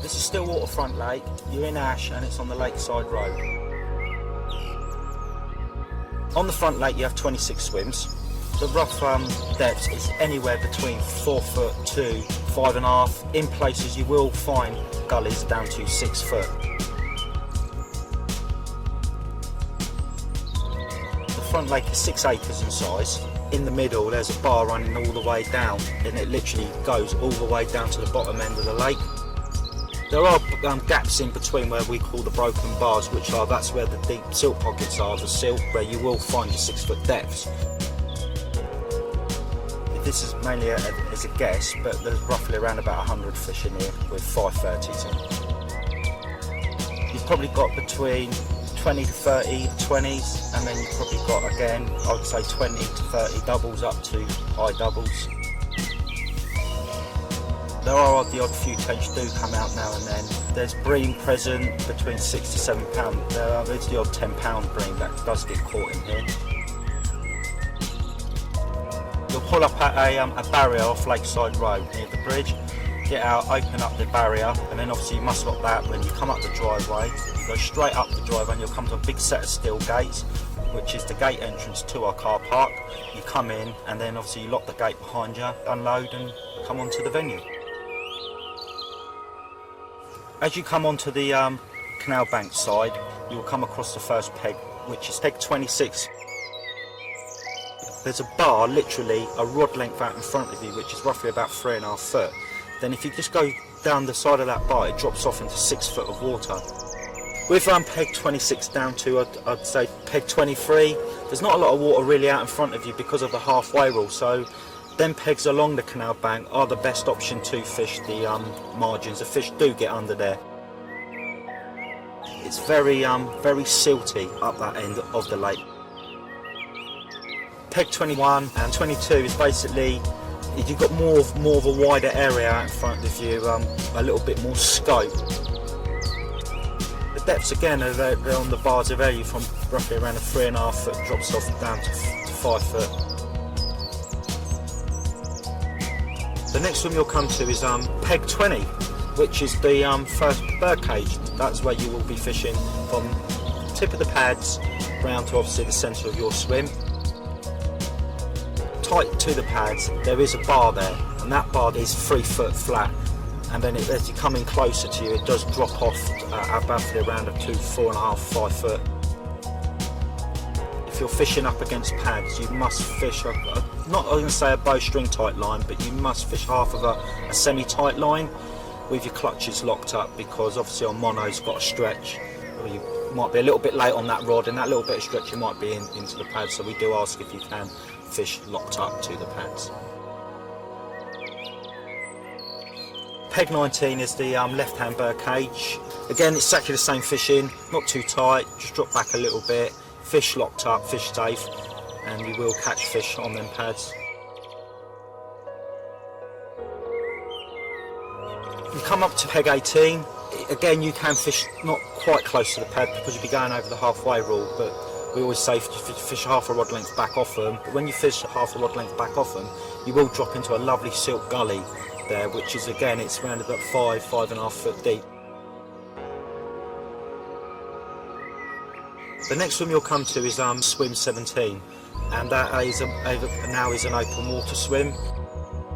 This is Stillwater Front Lake. You're in Ash and it's on the lakeside road. On the front lake you have 26 swims. The rough depth is anywhere between 4 foot to 5.5. In places you will find gullies down to 6 foot. The front lake is 6 acres in size. In the middle there's a bar running all the way down, and it literally goes all the way down to the bottom end of the lake. There are gaps in between where we call the broken bars, that's where the deep silt pockets are, the silt, where you will find your 6 foot depths. This is mainly as a guess, but there's roughly around about 100 fish in here with 530s in. You've probably got between 20 to 30 20s, and then you've probably got, again, I would say 20 to 30 doubles up to high doubles. There are the odd few tench do come out now and then. There's bream present between 6 to 7 pound. There's the odd 10 pound bream that does get caught in here. You'll pull up at a barrier off Lakeside Road near the bridge. Get out, open up the barrier, and then obviously you must lock that when you come up the driveway. You go straight up the driveway and you'll come to a big set of steel gates, which is the gate entrance to our car park. You come in and then obviously you lock the gate behind you, unload and come onto the venue. As you come onto the canal bank side, you will come across the first peg, which is peg 26. There's a bar, literally a rod length out in front of you, which is roughly about 3.5 foot. Then if you just go down the side of that bar, it drops off into 6 foot of water. With peg 26 down to, I'd say, peg 23, there's not a lot of water really out in front of you because of the halfway rule, so them pegs along the canal bank are the best option to fish the margins. The fish do get under there. It's very silty up that end of the lake. Peg 21 and 22 is basically, you've got more of a wider area out in front of you, a little bit more scope. The depths again they're on the bars of area from roughly around a 3.5 foot, drops off down to 5 foot. The next swim you'll come to is peg 20, which is the first bird cage. That's where you will be fishing from the tip of the pads round to obviously the centre of your swim. Tight to the pads there is a bar there, and that bar is 3 foot flat, and then as you come in closer to you it does drop off about around a 4.5 5 foot. If you're fishing up against pads, you must fish not going to say a bowstring tight line, but you must fish half of a semi-tight line with your clutches locked up, because obviously on mono's got a stretch, or you might be a little bit late on that rod, and that little bit of stretch you might be into the pads, so we do ask if you can fish locked up to the pads. Peg 19 is the left-hand bird cage. Again, it's exactly the same fishing, not too tight, just drop back a little bit, fish locked up, fish safe, and you will catch fish on them pads. You come up to peg 18, again you can fish not quite close to the pad because you'll be going over the halfway rule, but we always say fish half a rod length back off them. But when you fish half a rod length back off them, you will drop into a lovely silt gully there, which is again, it's around about 5.5 foot deep. The next swim you'll come to is swim 17, and that is now is an open water swim.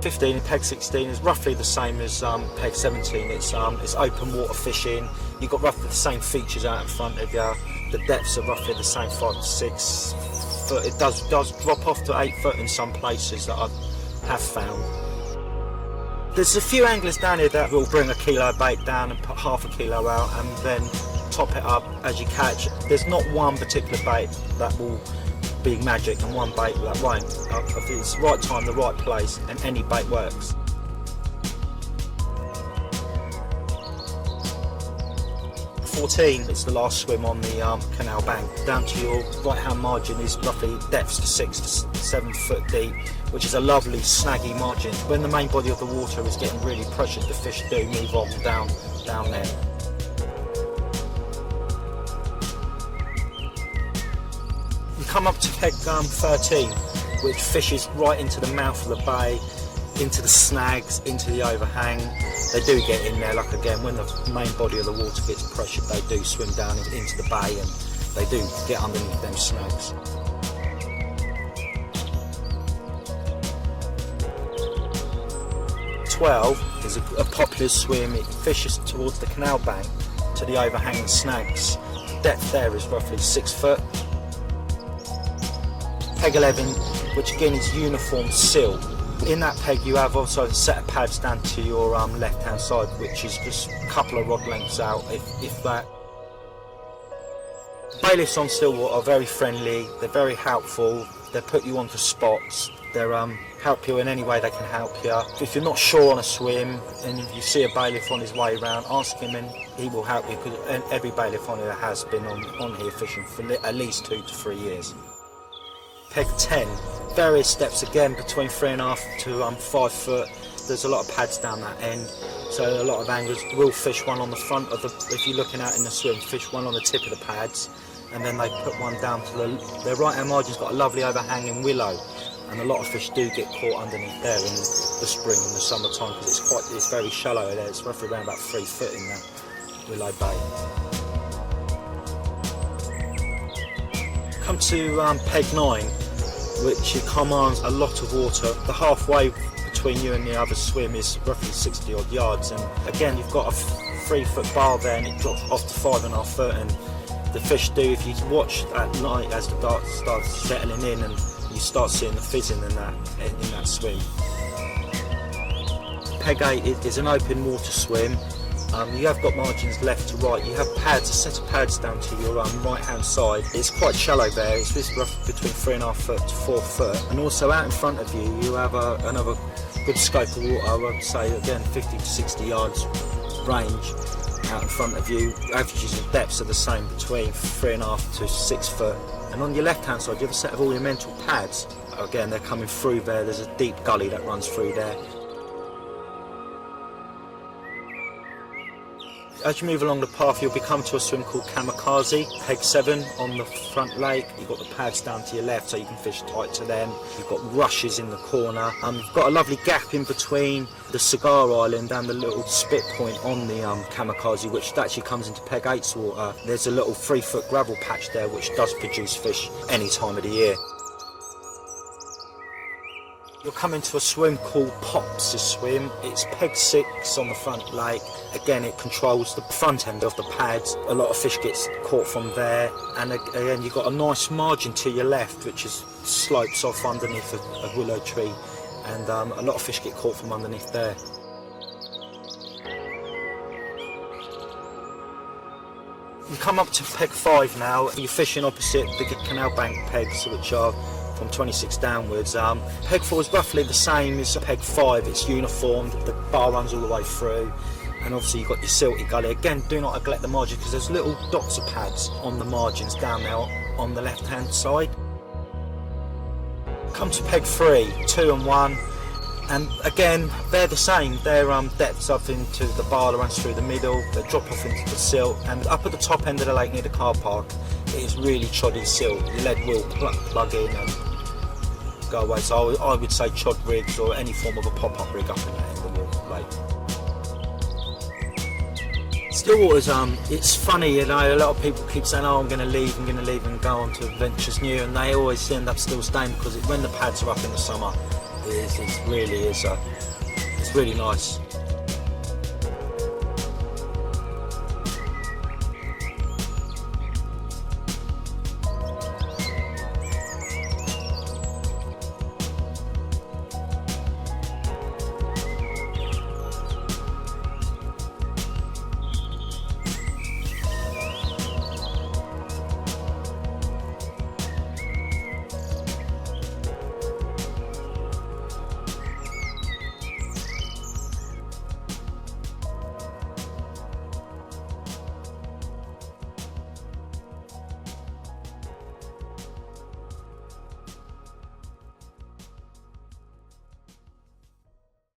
15 and peg 16 is roughly the same as peg 17. It's open water fishing. You've got roughly the same features out in front of you. The depths are roughly the same, 5 to 6 foot. It does drop off to 8 foot in some places that I have found. There's a few anglers down here that will bring a kilo bait down and put half a kilo out and then top it up as you catch. There's not one particular bait that will be magic and one bait that won't. If it's the right time, the right place, and any bait works. 14, it's the last swim on the canal bank. Down to your right hand margin is roughly depths to 6 to 7 foot deep, which is a lovely snaggy margin. When the main body of the water is getting really pressured, the fish do move on down there. You come up to peg 13, which fishes right into the mouth of the bay, into the snags, into the overhang. They do get in there, like again, when the main body of the water gets pressured, they do swim down into the bay and they do get underneath them snags. "12 is a popular swim. It fishes towards the canal bank to the overhanging snags. The depth there is roughly 6 foot. Peg 11, which again is uniform sill. In that peg you have also a set of pads down to your left hand side, which is just a couple of rod lengths out, if that. Bailiffs on Stillwater are very friendly, they're very helpful, they put you onto spots, they help you in any way they can help you. If you're not sure on a swim and you see a bailiff on his way around, ask him and he will help you, because every bailiff on here has been on here fishing for at least 2 to 3 years. Peg 10, various steps again between 3.5 to 5 foot. There's a lot of pads down that end, so a lot of anglers will fish one on the front of the, if you're looking out in the swim, fish one on the tip of the pads, and then they put one down to their right hand margin's got a lovely overhanging willow, and a lot of fish do get caught underneath there in the spring and the summertime, because it's very shallow there. It's roughly around about 3 foot in that willow bay. Come to peg 9, which commands a lot of water. The halfway between you and the other swim is roughly 60 odd yards, and again you've got a 3 foot bar there and it drops off to 5.5 foot, and the fish do, if you watch at night as the dark starts settling in and you start seeing the fizzing in that swim. Peg 8 is an open water swim. You have got margins left to right. You have pads, a set of pads down to your right hand side. It's quite shallow there. It's just roughly between 3.5 foot to 4 foot. And also out in front of you, you have another good scope of water. I would say again 50 to 60 yards range out in front of you. Averages of depths are the same, between 3.5 to 6 foot. And on your left hand side, you have a set of ornamental pads. Again, they're coming through there. There's a deep gully that runs through there. As you move along the path, you'll come to a swim called Kamikaze, peg 7 on the front lake. You've got the pads down to your left so you can fish tight to them. You've got rushes in the corner. You've got a lovely gap in between the Cigar Island and the little spit point on the Kamikaze, which actually comes into peg 8's water. There's a little 3 foot gravel patch there which does produce fish any time of the year. You'll come into a swim called Pops' swim. It's peg 6 on the front lake. Again, it controls the front end of the pads. A lot of fish gets caught from there, and again you've got a nice margin to your left which is slopes off underneath a willow tree, and a lot of fish get caught from underneath there. You come up to peg 5 now. You're fishing opposite the canal bank pegs, which are from 26 downwards. Peg 4 is roughly the same as peg 5, it's uniformed, the bar runs all the way through, and obviously you've got your silty gully. Again, do not neglect the margin, because there's little dots of pads on the margins down there on the left hand side. Come to peg 3, 2 and 1, and again they're the same. Their depths up into the bar that runs through the middle, they drop off into the silt, and up at the top end of the lake near the car park it is really choddy silt. Your lead will plug in and go away, so I would say chod rigs or any form of a pop-up rig up in that end of the lake. Stillwater's, it's funny, you know, a lot of people keep saying, oh, I'm going to leave and go on to ventures new, and they always end up still staying, because when the pads are up in the summer, it's really nice.